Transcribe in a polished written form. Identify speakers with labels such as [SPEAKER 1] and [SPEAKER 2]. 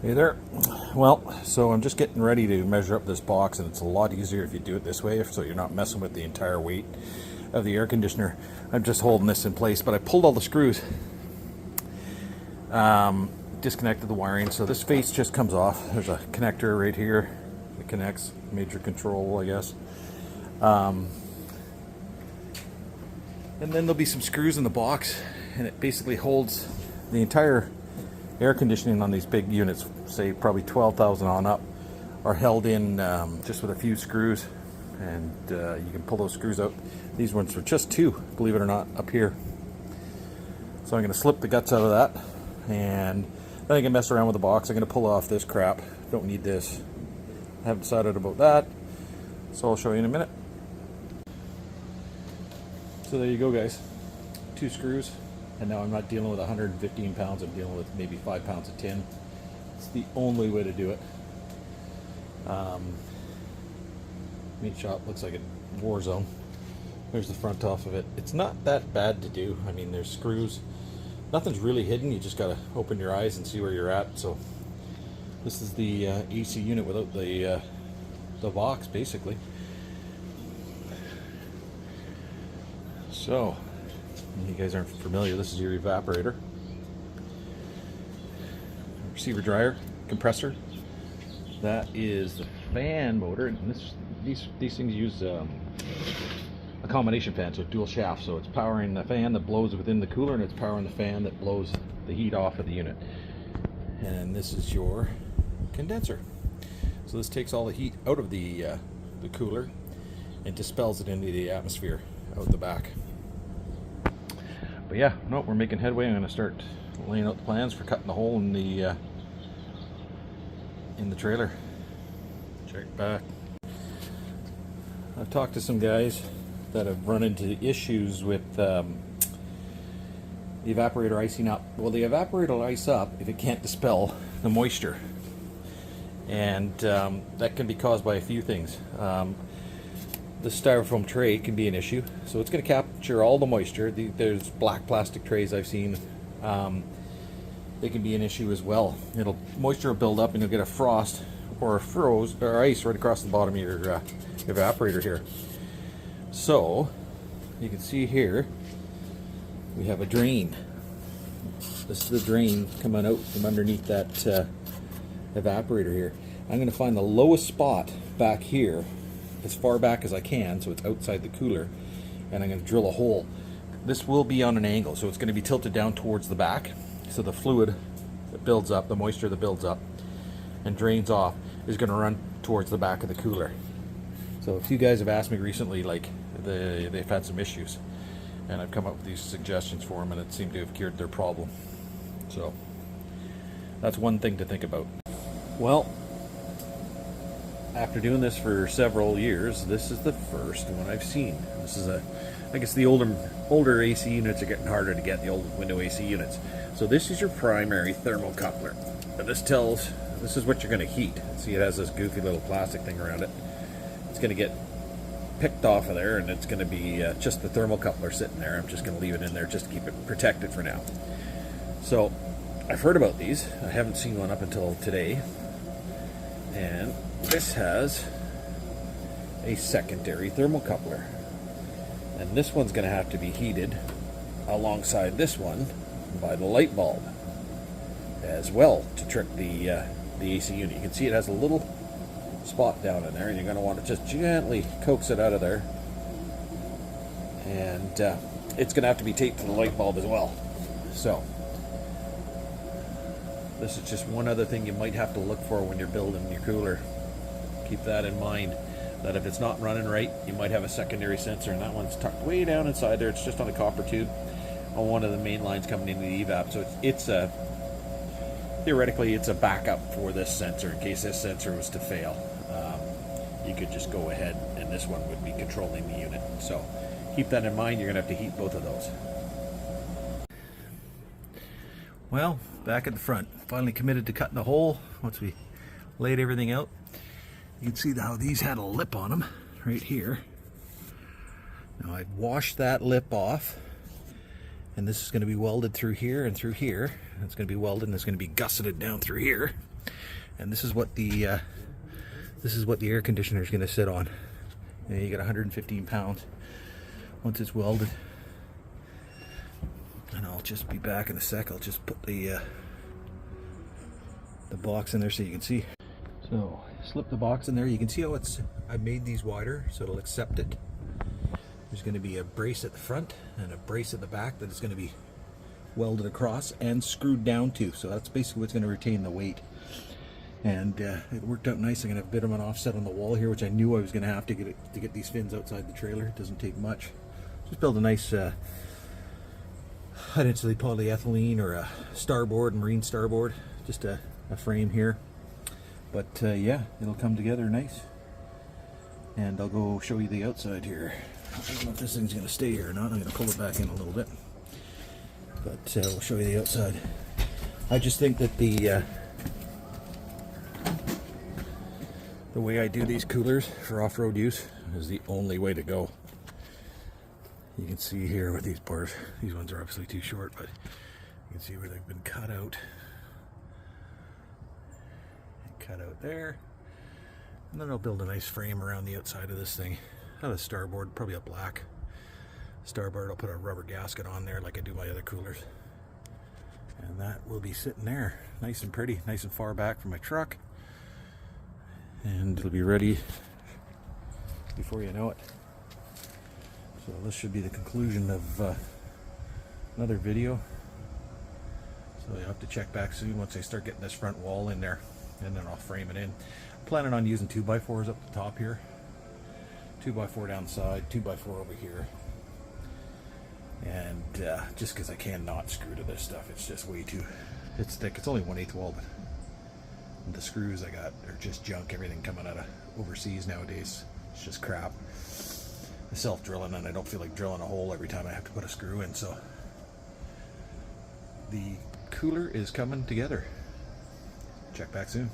[SPEAKER 1] Hey there. Well, so I'm just getting ready to measure up this box, and it's a lot easier if you do it this way, so you're not messing with the entire weight of the air conditioner. I'm just holding this in place, but I pulled all the screws, disconnected the wiring, so this face just comes off. There's a connector right here that connects, major control, I guess. And then there'll be some screws in the box, and it basically holds the entire air conditioning on these big units, say probably 12,000 on up, are held in just with a few screws, and you can pull those screws out. These ones are just two, believe it or not, up here. So I'm going to slip the guts out of that, and then I can mess around with the box. I'm going to pull off this crap. Don't need this. I haven't decided about that, so I'll show you in a minute. So there you go, guys. Two screws. And now I'm not dealing with 115 pounds, I'm dealing with maybe 5 pounds of tin. It's the only way to do it. Meat shop looks like a war zone. There's the front off of it. It's not that bad to do. I mean, there's screws. Nothing's really hidden. You just gotta open your eyes and see where you're at. So this is the AC unit without the box, basically. So, you guys aren't familiar, this is your evaporator, receiver dryer, compressor. That is the fan motor, and these things use a combination fan, so dual shaft. So it's powering the fan that blows within the cooler, and it's powering the fan that blows the heat off of the unit. And this is your condenser. So this takes all the heat out of the cooler and dispels it into the atmosphere out the back. But yeah, no, we're making headway. I'm going to start laying out the plans for cutting the hole in the trailer. Check back. I've talked to some guys that have run into issues with the evaporator icing up. Well, the evaporator will ice up if it can't dispel the moisture, and that can be caused by a few things. The styrofoam tray can be an issue, so it's going to capture all the moisture. There's black plastic trays I've seen. They can be an issue as well. Moisture will build up, and you'll get a frost or ice right across the bottom of your evaporator here. So you can see here we have a drain. This is the drain coming out from underneath that evaporator here. I'm going to find the lowest spot back here, as far back as I can, so it's outside the cooler, and I'm going to drill a hole. This will be on an angle, so it's going to be tilted down towards the back, so the fluid that builds up, the moisture that builds up and drains off, is going to run towards the back of the cooler. So a few guys have asked me recently, like they've had some issues, and I've come up with these suggestions for them, and it seemed to have cured their problem. So that's one thing to think about. Well, after doing this for several years, this is the first one I've seen. This is I guess the older AC units are getting harder to get, the old window AC units. So this is your primary thermocoupler. And this is what you're going to heat. See, it has this goofy little plastic thing around it. It's going to get picked off of there, and it's going to be just the thermocoupler sitting there. I'm just going to leave it in there just to keep it protected for now. So I've heard about these. I haven't seen one up until today. And this has a secondary thermocoupler, and this one's going to have to be heated alongside this one by the light bulb as well to trick the AC unit. You can see it has a little spot down in there, and you're going to want to just gently coax it out of there, and it's going to have to be taped to the light bulb as well. So this is just one other thing you might have to look for when you're building your cooler. Keep that in mind, that if it's not running right, you might have a secondary sensor, and that one's tucked way down inside there. It's just on a copper tube on one of the main lines coming into the evap. So theoretically it's a backup for this sensor in case this sensor was to fail. You could just go ahead, and this one would be controlling the unit. So keep that in mind. You're going to have to heat both of those. Well, back at the front, finally committed to cutting the hole once we laid everything out. You can see how these had a lip on them right here. Now I've washed that lip off, And this is going to be welded through here and through here. It's going to be welded and it's going to be gusseted down through here. And this is what the air conditioner is going to sit on. And you got 115 pounds once it's welded. And I'll just be back in a sec. I'll just put the box in there so you can see. So slip the box in there. You can see how I've made these wider so it'll accept it. There's going to be a brace at the front and a brace at the back that is going to be welded across and screwed down to. So that's basically what's going to retain the weight. And it worked out nice. I'm going to have a bit of an offset on the wall here, which I knew I was going to have to get these fins outside the trailer. It doesn't take much. Just build a nice high-density polyethylene or a starboard, marine starboard. Just a frame here. But yeah, it'll come together nice. And I'll go show you the outside here. I don't know if this thing's going to stay here or not. I'm going to pull it back in a little bit. But we'll show you the outside. I just think that the way I do these coolers for off-road use is the only way to go. You can see here with these bars, these ones are obviously too short, but you can see where they've been cut out. Cut out there. And then I'll build a nice frame around the outside of this thing. Not a starboard, probably a black starboard. I'll put a rubber gasket on there like I do my other coolers. And that will be sitting there, nice and pretty, nice and far back from my truck. And it'll be ready before you know it. So this should be the conclusion of another video. So you'll have to check back soon once I start getting this front wall in there. And then I'll frame it in. I'm planning on using 2x4s up the top here. 2x4 down the side, 2x4 over here. And just because I cannot screw to this stuff, it's just way too, it's thick. It's only 1/8 wall, but the screws I got are just junk. Everything coming out of overseas nowadays, it's just crap. I self-drilling and I don't feel like drilling a hole every time I have to put a screw in, so the cooler is coming together. Check back soon.